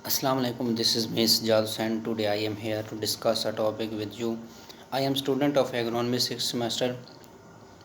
Assalamu alaikum. This is Ms. Jad Hussain. Today I am here to discuss a topic with you. I am student of agronomy 6th semester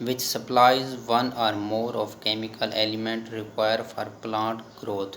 which supplies one or more of chemical element required for plant growth।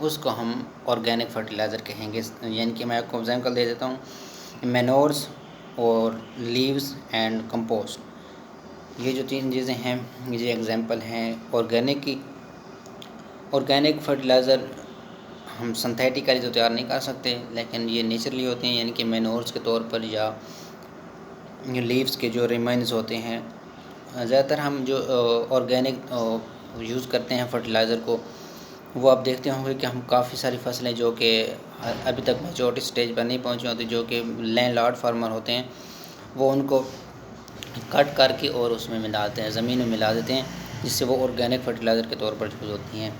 اس کو ہم organic fertiliser کہیں گے. یعنی کہ میں آپ کو example دے دیتا ہوں، مینورز اور لیوز اینڈ کمپوسٹ. یہ جو 3 چیزیں ہیں یہ ایگزامپل ہیں آرگینک کی. آرگینک فرٹیلائزر ہم سنتھیٹیکلی تو تیار نہیں کر سکتے، لیکن یہ نیچرلی ہوتے ہیں، یعنی کہ مینورز کے طور پر یا لیوز کے جو ریمائنز ہوتے ہیں. زیادہ تر ہم جو آرگینک یوز کرتے ہیں فرٹیلائزر کو، وہ آپ دیکھتے ہوں گے کہ ہم کافی ساری فصلیں جو کہ ابھی تک میچورٹی سٹیج پر نہیں پہنچی ہوتی، جو کہ لینڈ لارڈ فارمر ہوتے ہیں، وہ ان کو کٹ کر کے اور اس میں ملاتے ہیں، زمین میں ملا دیتے ہیں، جس سے وہ آرگینک فرٹیلائزر کے طور پر یوز ہوتی ہیں.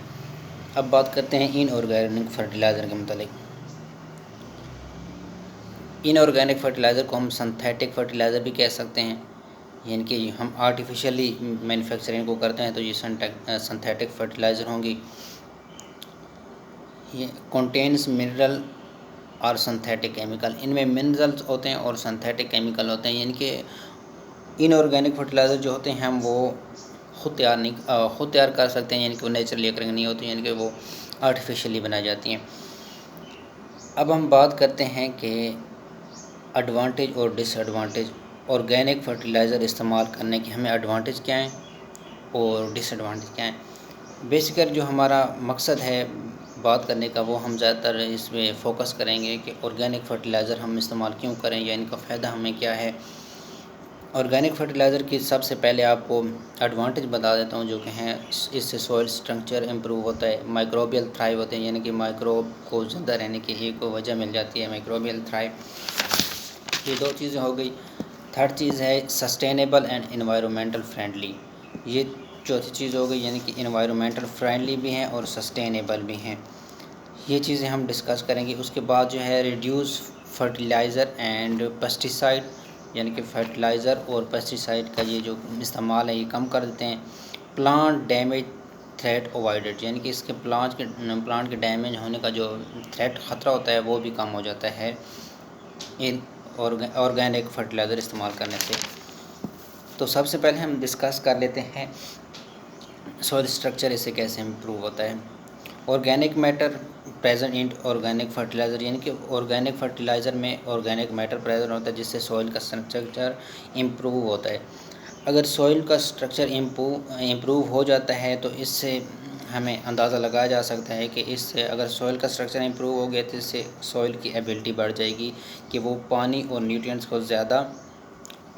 اب بات کرتے ہیں ان آرگینک فرٹیلائزر کے متعلق. ان آرگینک فرٹیلائزر کو ہم سنتھیٹک فرٹیلائزر بھی کہہ سکتے ہیں، یعنی کہ ہم آرٹیفیشلی مینوفیکچرنگ کو کرتے ہیں تو یہ سنتھیٹک فرٹیلائزر ہوں گی. یہ کنٹینس منرل اور سنتھیٹک کیمیکل، ان میں منرلز ہوتے ہیں اور سنتھیٹک کیمیکل ہوتے ہیں. یعنی کہ ان آرگینک فرٹیلائزر جو ہوتے ہیں ہم وہ خود تیار کر سکتے ہیں، یعنی کہ وہ نیچرلی اکرنگ نہیں ہوتی، یعنی کہ وہ آرٹیفیشلی بنائی جاتی ہیں. اب ہم بات کرتے ہیں کہ ایڈوانٹیج اور ڈس ایڈوانٹیج آرگینک فرٹیلائزر استعمال کرنے کے ہمیں ایڈوانٹیج کیا ہیں اور ڈس ایڈوانٹیج کیا ہیں. بیسیکلی جو ہمارا مقصد ہے بات کرنے کا، وہ ہم زیادہ تر اس میں فوکس کریں گے کہ آرگینک فرٹیلائزر ہم استعمال کیوں کریں یا ان کا فائدہ ہمیں کیا ہے. آرگینک فرٹیلائزر کی سب سے پہلے آپ کو ایڈوانٹیج بتا دیتا ہوں، جو کہ ہیں اس سے سوئل سٹرکچر امپروو ہوتا ہے، مائکروبیل تھرائیو ہوتے ہیں، یعنی کہ مائکروب کو زندہ رہنے کی ایک وجہ مل جاتی ہے، مائکروبیل تھرائیو. یہ 2 چیزیں ہو گئی. تھرڈ چیز ہے سسٹینیبل اینڈ انوائرمنٹل فرینڈلی. یہ چوتھی چیز ہو گئی، یعنی کہ انوائرمنٹل فرینڈلی بھی ہیں اور سسٹینیبل بھی ہیں. یہ چیزیں ہم ڈسکس کریں گے. اس کے بعد جو ہے ریڈیوس فرٹیلائزر اینڈ پیسٹیسائڈ، یعنی کہ فرٹیلائزر اور پیسٹیسائڈ کا یہ جو استعمال ہے یہ کم کر دیتے ہیں. پلانٹ ڈیمیج تھریٹ اوائڈڈ، یعنی کہ اس کے پلانٹ کے ڈیمیج ہونے کا جو تھریٹ خطرہ ہوتا ہے وہ بھی کم ہو جاتا ہے ان آرگینک فرٹیلائزر استعمال کرنے سے. تو سب سے پہلے ہم ڈسکس کر لیتے ہیں سوئل سٹرکچر اس سے کیسے امپروو ہوتا ہے. Organic matter present in organic fertiliser, یعنی کہ آرگینک فرٹیلائزر میں آرگینک میٹر پریزنٹ ہوتا ہے جس سے سوئل کا سٹرکچر امپروو ہوتا ہے. اگر سوئل کا سٹرکچر امپروو ہو جاتا ہے تو اس سے ہمیں اندازہ لگایا جا سکتا ہے کہ اس سے اگر سوئل کا سٹرکچر امپروو ہو گیا تو اس سے سوئل کی ایبلٹی بڑھ جائے گی کہ وہ پانی اور نیوٹرینٹس کو زیادہ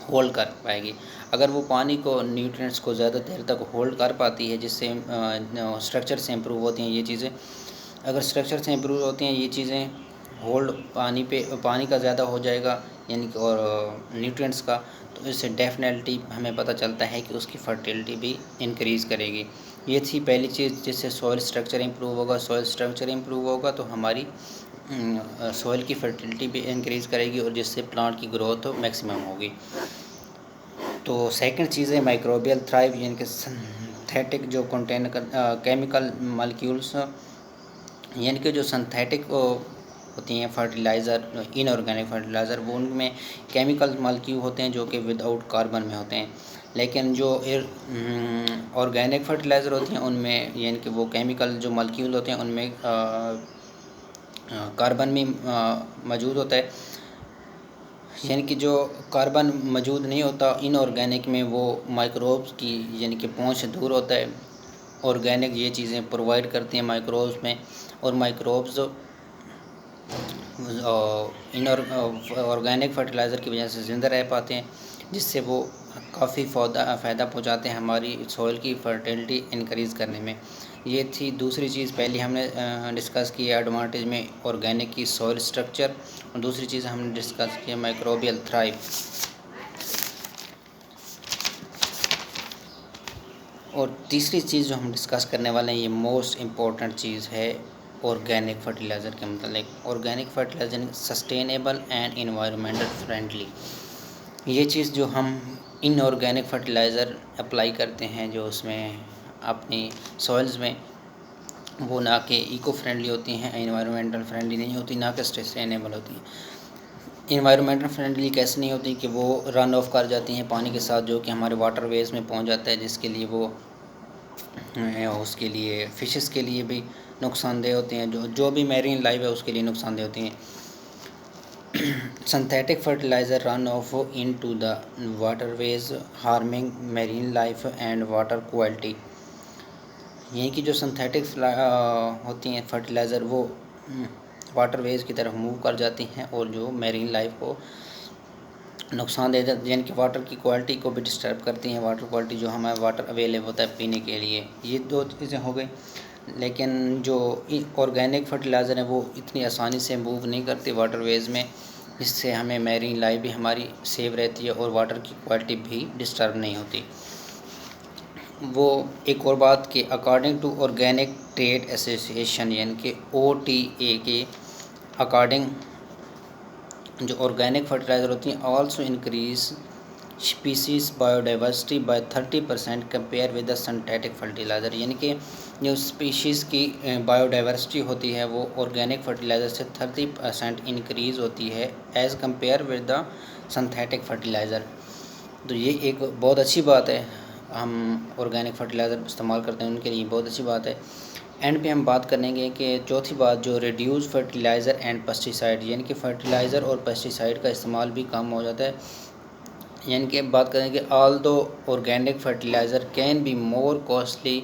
ہولڈ کر پائے گی. اگر وہ پانی کو نیوٹرینٹس کو زیادہ دیر تک ہولڈ کر پاتی ہے، جس سے سٹرکچر سے امپروو ہوتی ہیں یہ چیزیں، اگر سٹرکچر سے امپروو ہوتی ہیں یہ چیزیں، ہولڈ پانی کا زیادہ ہو جائے گا، یعنی کہ اور نیوٹرینٹس کا، تو اس سے ڈیفینیٹلی ہمیں پتہ چلتا ہے کہ اس کی فرٹیلٹی بھی انکریز کرے گی. یہ تھی پہلی چیز جس سے سوئل سٹرکچر امپروو ہوگا. سوئل سٹرکچر امپروو ہوگا تو ہماری سوئل کی فرٹیلٹی بھی انکریز کرے گی اور جس سے پلانٹ کی گروتھ میکسیمم ہوگی. تو سیکنڈ چیز ہے مائکروبیل تھرائیو، یعنی کہ سنتھیٹک جو کنٹین کیمیکل مالیکیولس، یعنی کہ جو سنتھیٹک ہوتی ہیں فرٹیلائزر، ان آرگینک فرٹیلائزر، وہ ان میں کیمیکل مالیکیول ہوتے ہیں جو کہ ود آؤٹ کاربن میں ہوتے ہیں. لیکن جو آرگینک فرٹیلائزر ہوتی ہیں ان میں، یعنی کہ وہ کیمیکل جو مالیکیول ہوتے ہیں ان میں کاربن بھی موجود ہوتا ہے. یعنی کہ جو کاربن موجود نہیں ہوتا ان آرگینک میں، وہ مائکروبس کی یعنی کہ پہنچ سے دور ہوتا ہے. آرگینک یہ چیزیں پرووائڈ کرتی ہیں مائکروبس میں، اور مائکروبس ان آرگینک فرٹیلائزر کی وجہ سے زندہ رہ پاتے ہیں، جس سے وہ کافی فائدہ پہنچاتے ہیں ہماری سوئل کی فرٹیلٹی انکریز کرنے میں. یہ تھی دوسری چیز. پہلی ہم نے ڈسکس کی ایڈوانٹیج میں آرگینک کی سوئل سٹرکچر، اور دوسری چیز ہم نے ڈسکس کی مائکروبیل تھرائیو. اور تیسری چیز جو ہم ڈسکس کرنے والے ہیں، یہ موسٹ امپورٹنٹ چیز ہے آرگینک فرٹیلائزر کے متعلق. Organic fertiliser sustainable and environmental friendly. یہ چیز جو ہم ان آرگینک فرٹیلائزر اپلائی کرتے ہیں جو اس میں اپنی سوئلز میں، وہ نہ کہ ایکو فرینڈلی ہوتی ہیں، انوائرمنٹل فرینڈلی نہیں ہوتی، نہ کہ سسٹینیبل ہوتی ہیں. انوائرمنٹل فرینڈلی کیسے نہیں ہوتی کہ وہ رن آف کر جاتی ہیں پانی کے ساتھ، جو کہ ہمارے واٹر ویز میں پہنچ جاتا ہے، جس کے لیے وہ اس کے لیے فشز کے لیے بھی نقصان دہ ہوتے ہیں، جو بھی میرین لائف ہے اس کے لیے نقصان دہ ہوتی ہیں۔ Synthetic fertiliser run off in to the water ways harming marine life and water quality, یعنی کہ جو سنتھیٹک ہوتی ہیں فرٹیلائزر وہ واٹر ویز کی طرف موو کر جاتی ہیں اور جو میرین لائف کو نقصان دے دیتے ہیں، یعنی کہ واٹر کی کوالٹی کو بھی ڈسٹرب کرتی ہیں، واٹر کوالٹی جو ہمارا واٹر اویلیبل ہوتا ہے پینے کے لیے۔ یہ دو چیزیں ہو گئی، لیکن جو آرگینک فرٹیلائزر ہیں وہ اتنی آسانی سے موو نہیں کرتے واٹر ویز میں، اس سے ہمیں میرین لائف بھی ہماری سیو رہتی ہے اور واٹر کی کوالٹی بھی ڈسٹرب نہیں ہوتی۔ وہ ایک اور بات کہ according to organic trade association یعنی کہ OTA کے اکارڈنگ جو آرگینک فرٹیلائزر ہوتی ہیں also increase species biodiversity by 30% compare with the synthetic fertiliser, یعنی کہ جو اسپیشیز کی بایو ڈائیورسٹی ہوتی ہے وہ آرگینک فرٹیلائزر سے 30% انکریز ہوتی ہے as compare with the synthetic fertiliser. تو یہ ایک بہت اچھی بات ہے، ہم آرگینک فرٹیلائزر استعمال کرتے ہیں ان کے لیے بہت اچھی بات ہے۔ اینڈ پہ ہم بات کریں گے کہ چوتھی بات جو ریڈیوز فرٹیلائزر اینڈ پیسٹیسائڈ، یعنی کہ فرٹیلائزر اور پیسٹیسائڈ کا استعمال بھی کم ہو جاتا ہے، یعنی کہ بات کریں کہ although organic fertilizer can be more costly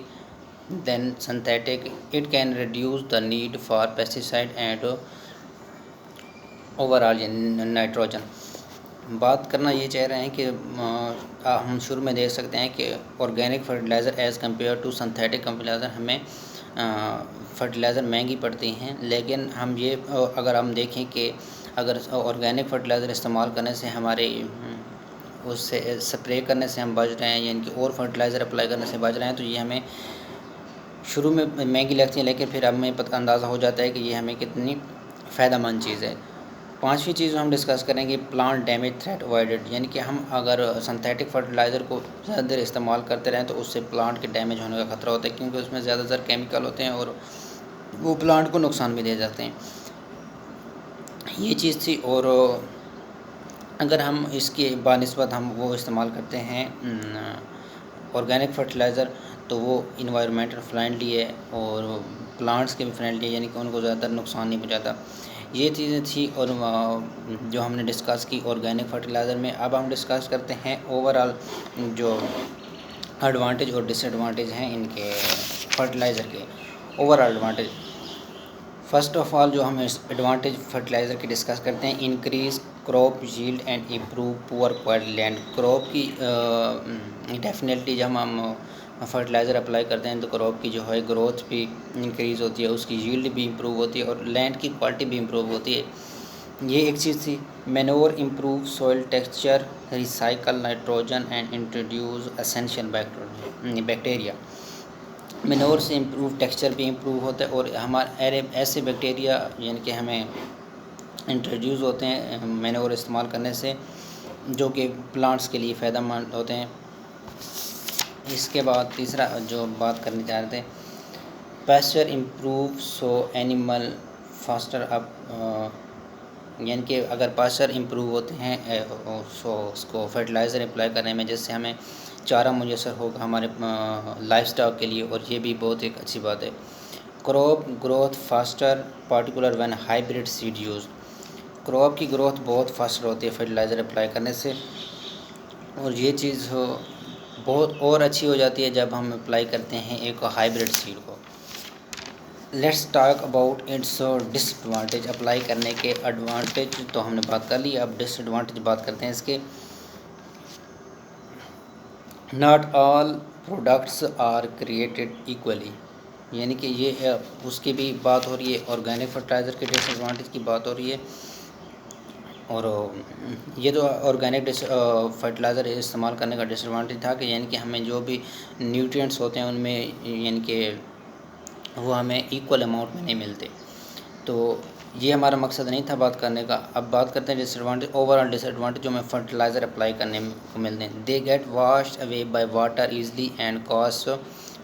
than synthetic it can reduce the need for pesticide and overall nitrogen. بات کرنا یہ چاہ رہے ہیں کہ ہم شروع میں دیکھ سکتے ہیں کہ organic fertiliser as compare to synthetic fertiliser ہمیں فرٹیلائزر مہنگی پڑتی ہیں، لیکن ہم یہ اگر ہم دیکھیں کہ اگر آرگینک فرٹیلائزر استعمال کرنے سے ہمارے اس سے سپرے کرنے سے ہم بچ رہے ہیں، یعنی کہ اور فرٹیلائزر اپلائی کرنے سے بچ رہے ہیں، تو یہ ہمیں شروع میں مہنگی لگتی ہیں لیکن پھر ہمیں اندازہ ہو جاتا ہے کہ یہ ہمیں کتنی فائدہ مند چیز ہے۔ پانچویں چیز ہم ڈسکس کریں گے پلانٹ ڈیمیج تھریٹ اوائڈڈ، یعنی کہ ہم اگر سنتھیٹک فرٹیلائزر کو زیادہ دیر استعمال کرتے رہیں تو اس سے پلانٹ کے ڈیمیج ہونے کا خطرہ ہوتا ہے، کیونکہ اس میں زیادہ تر کیمیکل ہوتے ہیں اور وہ پلانٹ کو نقصان بھی دے جاتے ہیں۔ یہ چیز تھی، اور اگر ہم اس کے بنسبت ہم وہ استعمال کرتے ہیں آرگینک فرٹیلائزر تو وہ انوائرمنٹل فرینڈلی ہے اور پلانٹس کے بھی فرینڈلی ہے، یعنی کہ ان کو زیادہ تر نقصان نہیں پہنچاتا۔ یہ چیزیں تھیں اور جو ہم نے ڈسکس کی آرگینک فرٹیلائزر میں۔ اب ہم ڈسکس کرتے ہیں اوور آل جو ایڈوانٹیج اور ڈس ایڈوانٹیج ہیں ان کے فرٹیلائزر کے۔ Over all advantage, first of all جو ہم ایڈوانٹیج فرٹیلائزر کی ڈسکس کرتے ہیں، increase crop yield and improve پور کوائلڈ لینڈ۔ کراپ کی ڈیفینیٹلی جب ہم فرٹیلائزر اپلائی کرتے ہیں تو کراپ کی جو ہے گروتھ بھی انکریز ہوتی ہے، اس کی ییلڈ بھی امپروو ہوتی ہے اور لینڈ کی کوالٹی بھی امپروو ہوتی ہے۔ یہ ایک چیز تھی۔ Manure improve soil texture, recycle nitrogen and introduce essential bacteria. Manure سے امپروو ٹیکسچر بھی امپروو ہوتا ہے اور ہمارے ایسے بیکٹیریا یعنی کہ ہمیں انٹروڈیوس ہوتے ہیں مینور استعمال کرنے سے جو کہ پلانٹس کے لیے فائدہ مند ہوتے ہیں۔ اس کے بعد تیسرا جو بات کرنی چاہ رہے تھے، pasture improve so animal faster up, یعنی کہ اگر پاسچر امپروو ہوتے ہیں سو اس کو فرٹیلائزر اپلائی کرنے میں، جس سے ہمیں چارہ میسر ہوگا ہمارے لائف سٹاک کے لیے، اور یہ بھی بہت ایک اچھی بات ہے۔ Crop growth faster particular when hybrid seed use. Crop کی گروتھ بہت فاسٹر ہوتی ہے فرٹیلائزر اپلائی کرنے سے، اور یہ چیز بہت اور اچھی ہو جاتی ہے جب ہم اپلائی کرتے ہیں ایک ہائیبریڈ سیڈ کو۔ Let's talk about its disadvantage. Apply کرنے کے ایڈوانٹیج تو ہم نے بات کر لی، اب ڈس ایڈوانٹیج بات کرتے ہیں اس کے۔ Not all products are created equally, یعنی کہ یہ اس کی بھی بات ہو رہی ہے، آرگینک فرٹیلائزر کے ڈس ایڈوانٹیج کی بات ہو رہی ہے، اور یہ تو آرگینک فرٹیلائزر استعمال کرنے کا ڈس ایڈوانٹیج تھا کہ یعنی کہ ہمیں جو بھی نیوٹرینٹس ہوتے ہیں ان میں یعنی کہ وہ ہمیں ایکول اماؤنٹ میں نہیں ملتے، تو یہ ہمارا مقصد نہیں تھا بات کرنے کا۔ اب بات کرتے ہیں disadvantage, overall disadvantage جو ہمیں فرٹیلائزر اپلائی کرنے کو ملتے ہیں۔ They get washed away by water easily and cause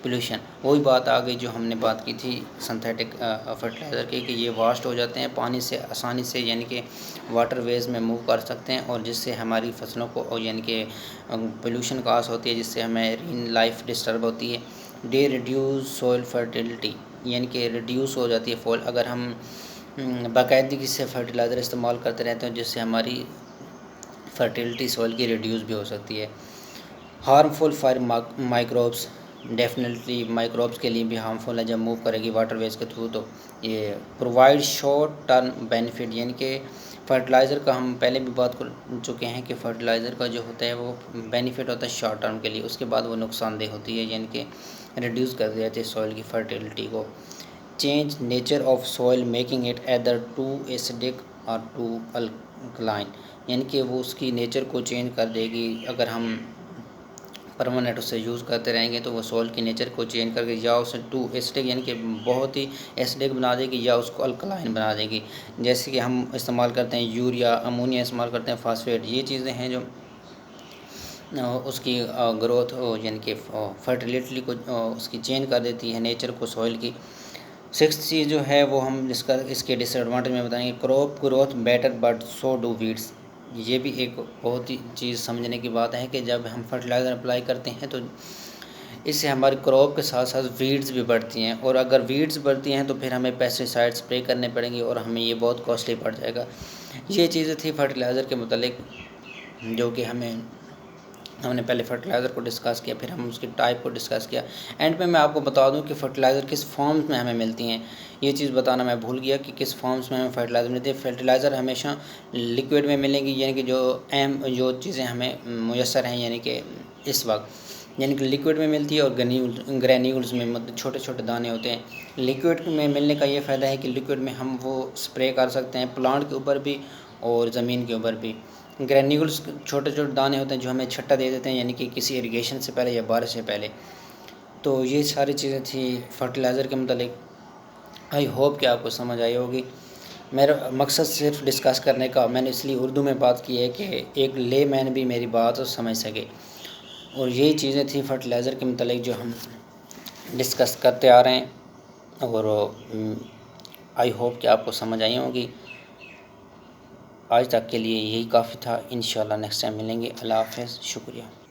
pollution. وہی بات آ گئی جو ہم نے بات کی تھی سنتھیٹک فرٹیلائزر کی کہ یہ واشڈ ہو جاتے ہیں پانی سے آسانی سے، یعنی کہ واٹر ویز میں موو کر سکتے ہیں، اور جس سے ہماری فصلوں کو یعنی کہ پولوشن کاز ہوتی ہے، جس سے ہمیں لائف ڈسٹرب ہوتی ہے۔ دے ریڈیوز سوئل فرٹیلٹی، یعنی کہ ریڈیوس ہو جاتی ہے فول اگر ہم باقاعدگی سے فرٹیلائزر استعمال کرتے رہتے ہیں، جس سے ہماری فرٹیلٹی سوئل کی ریڈیوس بھی ہو سکتی ہے۔ Harmful for microbes, definitely microbes کے لیے بھی ہارمفل ہے جب موو کرے گی واٹر ویز کے تھرو۔ تو یہ پرووائڈ شارٹ ٹرم بینیفٹ، یعنی کہ فرٹیلائزر کا ہم پہلے بھی بات کر چکے ہیں کہ فرٹیلائزر کا جو ہوتا ہے وہ بینیفٹ ہوتا ہے شارٹ ٹرم کے لیے، اس کے بعد وہ نقصان دہ ہوتی ہے، یعنی کہ ریڈیوس کر دیتے ہیں سوئل کی فرٹیلٹی کو۔ Change nature of soil making it either too acidic or too alkaline, یعنی کہ وہ اس کی نیچر کو چینج کر دے گی اگر ہم پرماننٹ اسے یوز کرتے رہیں گے، تو وہ سوئل کی نیچر کو چینج کر کے یا اسے ٹو ایسیڈک یعنی کہ بہت ہی ایسیڈک بنا دے گی، یا اس کو الکلائن بنا دے گی، جیسے کہ ہم استعمال کرتے ہیں یوریا، امونیا استعمال کرتے ہیں، فاسفیٹ، یہ چیزیں ہیں جو اس کی گروتھ یعنی کہ فرٹیلٹی کو اس کی چینج کر دیتی ہے نیچر کو سوئل کی۔ سکس چیز جو ہے وہ ہم اس کے ڈس ایڈوانٹیج میں بتائیں گے۔ Crop growth better but so do weeds, یہ بھی ایک بہت ہی چیز سمجھنے کی بات ہے کہ جب ہم فرٹیلائزر اپلائی کرتے ہیں تو اس سے ہماری کراپ کے ساتھ ساتھ ویڈز بھی بڑھتی ہیں، اور اگر ویڈز بڑھتی ہیں تو پھر ہمیں پیسٹی سائڈ اسپرے کرنے پڑیں گے اور ہمیں یہ بہت کاسٹلی پڑ جائے گا۔ یہ چیزیں تھی فرٹیلائزر کے متعلق جو کہ ہم نے پہلے فرٹیلائزر کو ڈسکس کیا، پھر ہم اس کی ٹائپ کو ڈسکس کیا۔ اینڈ پہ میں آپ کو بتا دوں کہ فرٹیلائزر کس فارمز میں ہمیں ملتی ہیں، یہ چیز بتانا میں بھول گیا کہ کس فارمز میں ہمیں فرٹیلائزر ملتی ہے۔ فرٹیلائزر ہمیشہ لکوڈ میں ملیں گی، یعنی کہ جو چیزیں ہمیں میسر ہیں یعنی کہ اس وقت، یعنی کہ لکوڈ میں ملتی ہے، اور گرینیولز میں چھوٹے چھوٹے دانے ہوتے ہیں۔ لکوڈ میں ملنے کا یہ فائدہ ہے کہ لکوڈ میں ہم وہ اسپرے کر سکتے ہیں پلانٹ کے اوپر بھی اور زمین کے اوپر بھی۔ گرینیولز چھوٹے چھوٹے دانے ہوتے ہیں جو ہمیں چھٹا دے دیتے ہیں، یعنی کہ کسی اریگیشن سے پہلے یا بارش سے پہلے۔ تو یہ ساری چیزیں تھیں فرٹیلائزر کے متعلق، آئی ہوپ کہ آپ کو سمجھ آئی ہوگی۔ میرا مقصد صرف ڈسکس کرنے کا، میں نے اس لیے اردو میں بات کی ہے کہ ایک لے مین بھی میری بات سمجھ سکے، اور یہی چیزیں تھیں فرٹیلائزر کے متعلق جو ہم ڈسکس کرتے آ رہے ہیں، اور آئی ہوپ کہ آپ کو سمجھ آئی ہوگی۔ آج تک کے لیے یہی کافی تھا، انشاءاللہ نیکسٹ ٹائم ملیں گے۔ اللہ حافظ، شکریہ۔